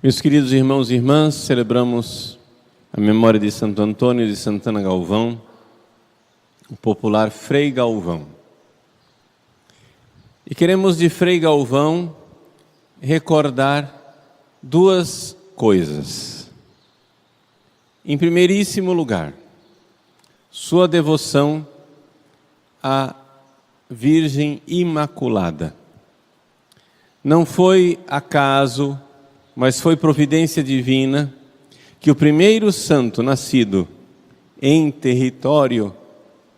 Meus queridos irmãos e irmãs, celebramos a memória de Santo Antônio de Santana Galvão, o popular Frei Galvão. E queremos de Frei Galvão recordar duas coisas. Em primeiríssimo lugar, sua devoção à Virgem Imaculada. Não foi acaso, mas foi providência divina que o primeiro santo nascido em território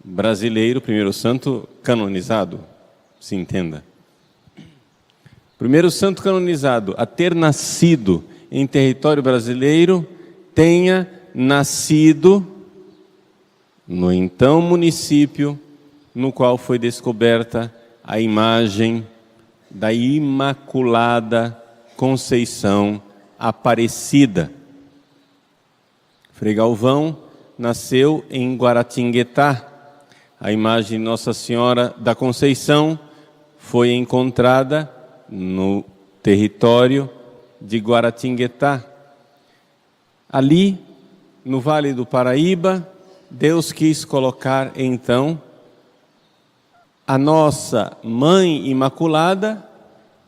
brasileiro, primeiro santo canonizado, se entenda. Primeiro santo canonizado a ter nascido em território brasileiro, tenha nascido no então município no qual foi descoberta a imagem da Imaculada Conceição Aparecida. Frei Galvão nasceu em Guaratinguetá. A imagem de Nossa Senhora da Conceição foi encontrada no território de Guaratinguetá. Ali, no Vale do Paraíba, Deus quis colocar então a nossa Mãe Imaculada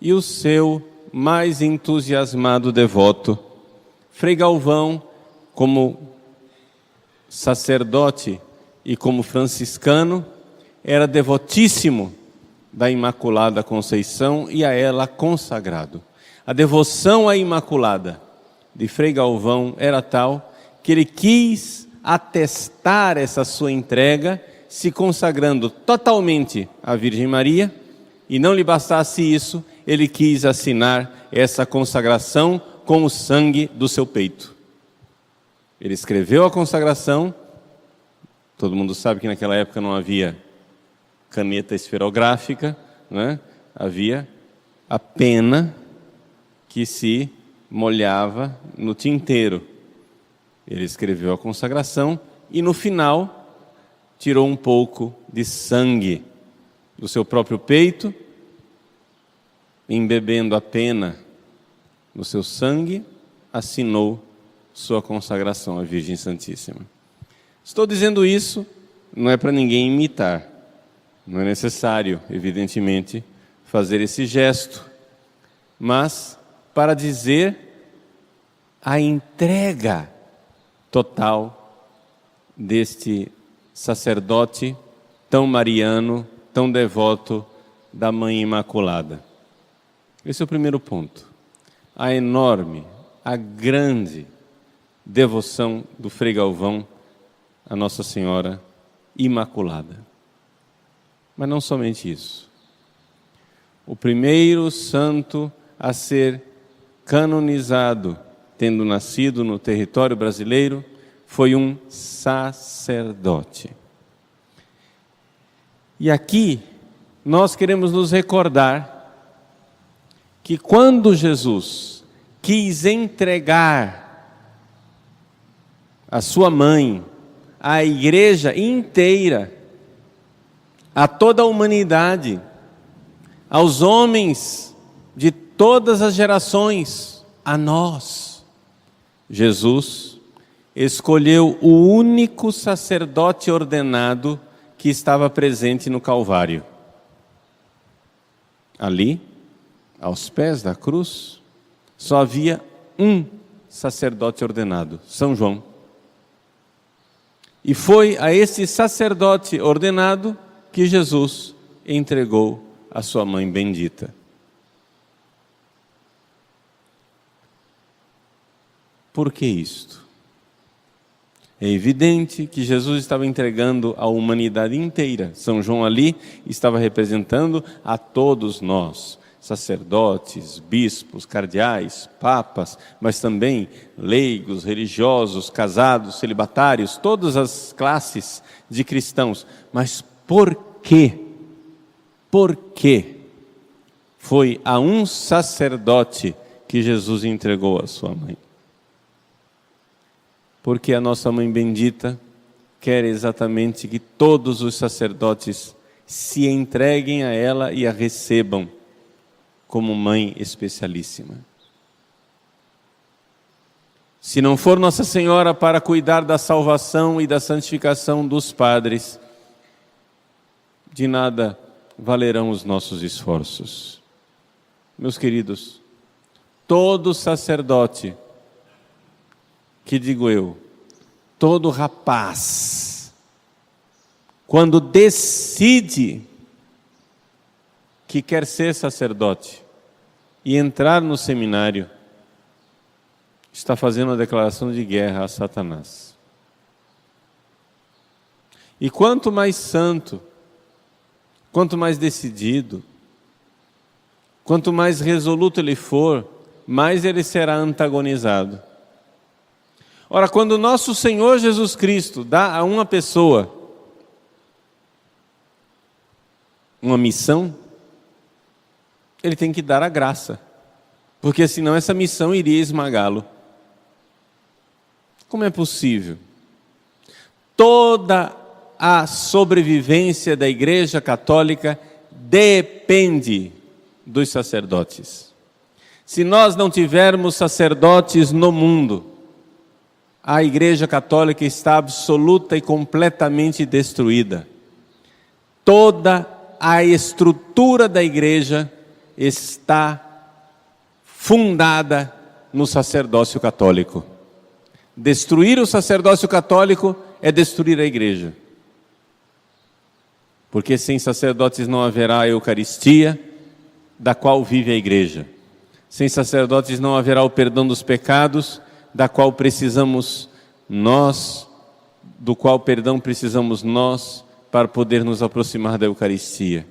e o seu mais entusiasmado devoto. Frei Galvão, como sacerdote e como franciscano, era devotíssimo da Imaculada Conceição e a ela consagrado. A devoção à Imaculada de Frei Galvão era tal que ele quis atestar essa sua entrega, se consagrando totalmente à Virgem Maria, e não lhe bastasse isso, ele quis assinar essa consagração com o sangue do seu peito. Ele escreveu a consagração. Todo mundo sabe que naquela época não havia caneta esferográfica, né? Havia a pena que se molhava no tinteiro. Ele escreveu a consagração e no final tirou um pouco de sangue do seu próprio peito, embebendo a pena no seu sangue, assinou sua consagração à Virgem Santíssima. Estou dizendo isso, não é para ninguém imitar, não é necessário, evidentemente, fazer esse gesto, mas para dizer a entrega total deste sacerdote tão mariano, tão devoto da Mãe Imaculada. Esse é o primeiro ponto. A enorme, a grande devoção do Frei Galvão a Nossa Senhora Imaculada. Mas não somente isso. O primeiro santo a ser canonizado, tendo nascido no território brasileiro, foi um sacerdote. E aqui nós queremos nos recordar que quando Jesus quis entregar a sua mãe, a igreja inteira, a toda a humanidade, aos homens de todas as gerações, a nós, Jesus escolheu o único sacerdote ordenado que estava presente no Calvário. Ali, aos pés da cruz, só havia um sacerdote ordenado, São João. E foi a esse sacerdote ordenado que Jesus entregou a sua mãe bendita. Por que isto? É evidente que Jesus estava entregando a humanidade inteira. São João ali estava representando a todos nós, sacerdotes, bispos, cardeais, papas, mas também leigos, religiosos, casados, celibatários, todas as classes de cristãos. Mas por quê? Por quê foi a um sacerdote que Jesus entregou a sua mãe? Porque a nossa mãe bendita quer exatamente que todos os sacerdotes se entreguem a ela e a recebam como mãe especialíssima. Se não for Nossa Senhora para cuidar da salvação e da santificação dos padres, de nada valerão os nossos esforços. Meus queridos, todo sacerdote, que digo eu, todo rapaz, quando decide que quer ser sacerdote e entrar no seminário, está fazendo uma declaração de guerra a Satanás. E quanto mais santo, quanto mais decidido, quanto mais resoluto ele for, mais ele será antagonizado. Ora, quando nosso Senhor Jesus Cristo dá a uma pessoa uma missão, ele tem que dar a graça, porque senão essa missão iria esmagá-lo. Como é possível? Toda a sobrevivência da Igreja Católica depende dos sacerdotes. Se nós não tivermos sacerdotes no mundo, a Igreja Católica está absoluta e completamente destruída. Toda a estrutura da Igreja está fundada no sacerdócio católico. Destruir o sacerdócio católico é destruir a Igreja. Porque sem sacerdotes não haverá a Eucaristia, da qual vive a Igreja. Sem sacerdotes não haverá o perdão dos pecados, da qual precisamos nós, do qual perdão precisamos nós, para poder nos aproximar da Eucaristia.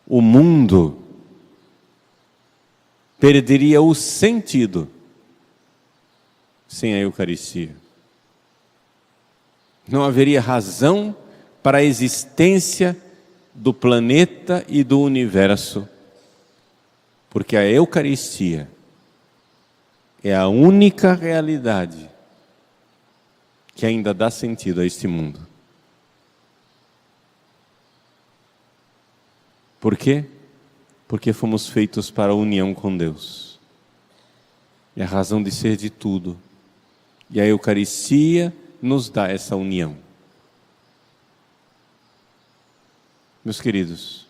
O mundo perderia o sentido sem a Eucaristia. Não haveria razão para a existência do planeta e do universo, porque a Eucaristia é a única realidade que ainda dá sentido a este mundo. Por quê? Porque fomos feitos para a união com Deus. É a razão de ser de tudo. E a Eucaristia nos dá essa união. Meus queridos,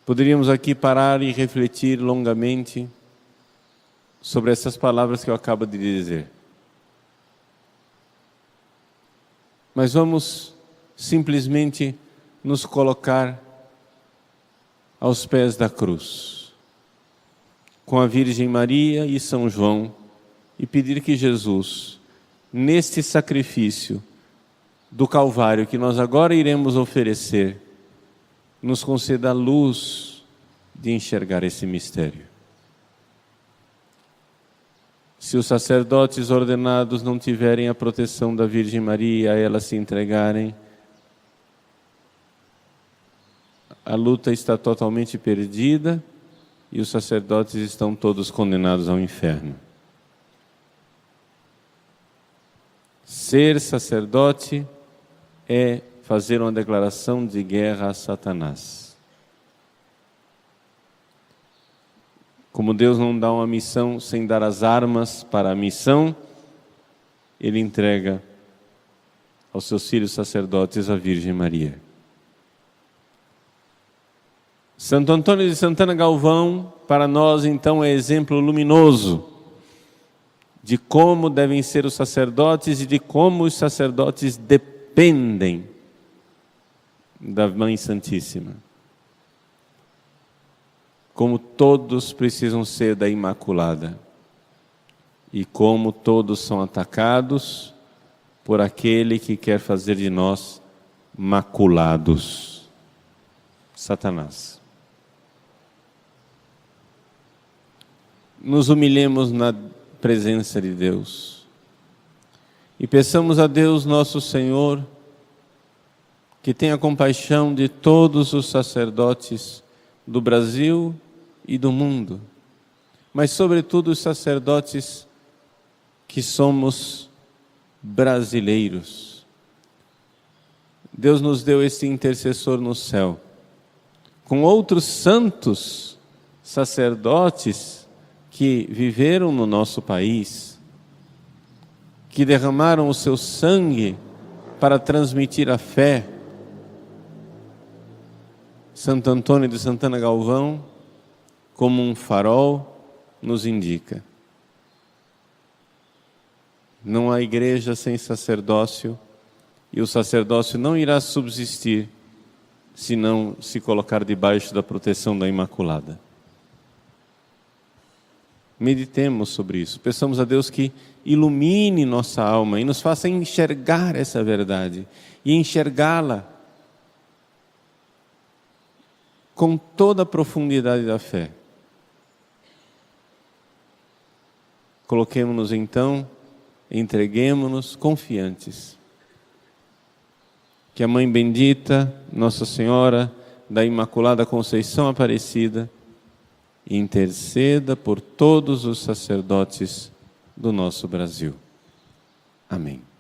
poderíamos aqui parar e refletir longamente sobre essas palavras que eu acabo de dizer. Mas vamos simplesmente nos colocar aos pés da cruz, com a Virgem Maria e São João, e pedir que Jesus, neste sacrifício do Calvário que nós agora iremos oferecer, nos conceda a luz de enxergar esse mistério. Se os sacerdotes ordenados não tiverem a proteção da Virgem Maria, a ela se entregarem, a luta está totalmente perdida e os sacerdotes estão todos condenados ao inferno. Ser sacerdote é fazer uma declaração de guerra a Satanás. Como Deus não dá uma missão sem dar as armas para a missão, Ele entrega aos seus filhos sacerdotes a Virgem Maria. Santo Antônio de Santana Galvão, para nós então, é exemplo luminoso de como devem ser os sacerdotes e de como os sacerdotes dependem da Mãe Santíssima. Como todos precisam ser da Imaculada e como todos são atacados por aquele que quer fazer de nós maculados, Satanás. Nos humilhemos na presença de Deus e peçamos a Deus nosso Senhor que tenha compaixão de todos os sacerdotes do Brasil e do mundo, mas sobretudo os sacerdotes que somos brasileiros. Deus nos deu esse intercessor no céu, com outros santos sacerdotes que viveram no nosso país, que derramaram o seu sangue para transmitir a fé. Santo Antônio de Santana Galvão, como um farol, nos indica: não há igreja sem sacerdócio, e o sacerdócio não irá subsistir se não se colocar debaixo da proteção da Imaculada. Meditemos sobre isso, peçamos a Deus que ilumine nossa alma e nos faça enxergar essa verdade e enxergá-la com toda a profundidade da fé. Coloquemo-nos então, entreguemo-nos confiantes. Que a Mãe Bendita, Nossa Senhora da Imaculada Conceição Aparecida, interceda por todos os sacerdotes do nosso Brasil. Amém.